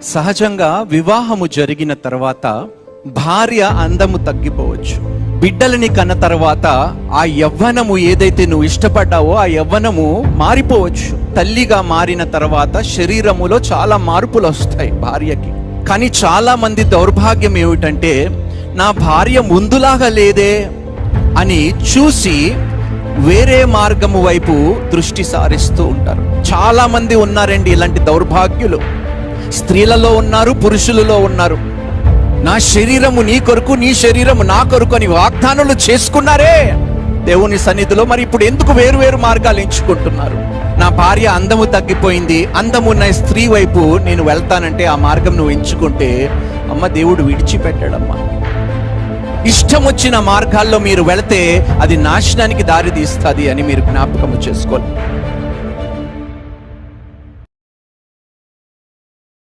సహజంగా వివాహము జరిగిన తర్వాత భార్య అందము తగ్గిపోవచ్చు. బిడ్డలని కన్న తర్వాత ఆ యవ్వనము ఏదైతే నువ్వు ఇష్టపడ్డావో ఆ యవ్వనము మారిపోవచ్చు. తల్లిగా మారిన తర్వాత శరీరములో చాలా మార్పులు వస్తాయి భార్యకి. కానీ చాలా మంది దౌర్భాగ్యం ఏమిటంటే, నా భార్య ముందులాగా లేదే అని చూసి వేరే మార్గము వైపు దృష్టి సారిస్తూ ఉంటారు. చాలా మంది ఉన్నారండి ఇలాంటి దౌర్భాగ్యులు. స్త్రీలలో ఉన్నారు, పురుషులలో ఉన్నారు. నా శరీరము నీ కొరకు, నీ శరీరము నా కొరకు అని వాగ్దానాలు చేసుకున్నారే దేవుని సన్నిధిలో. మరి ఇప్పుడు ఎందుకు వేరు వేరు మార్గాలు ఎంచుకుంటున్నారు? నా భార్య అందము తగ్గిపోయింది, అందము ఉన్న స్త్రీ వైపు నేను వెళ్తానంటే ఆ మార్గం నువ్వు ఎంచుకుంటే అమ్మ దేవుడు విడిచిపెట్టాడమ్మా. ఇష్టం వచ్చిన మార్గాల్లో మీరు వెళితే అది నాశనానికి దారి తీస్తుంది అని మీరు జ్ఞాపకం చేసుకోవాలి.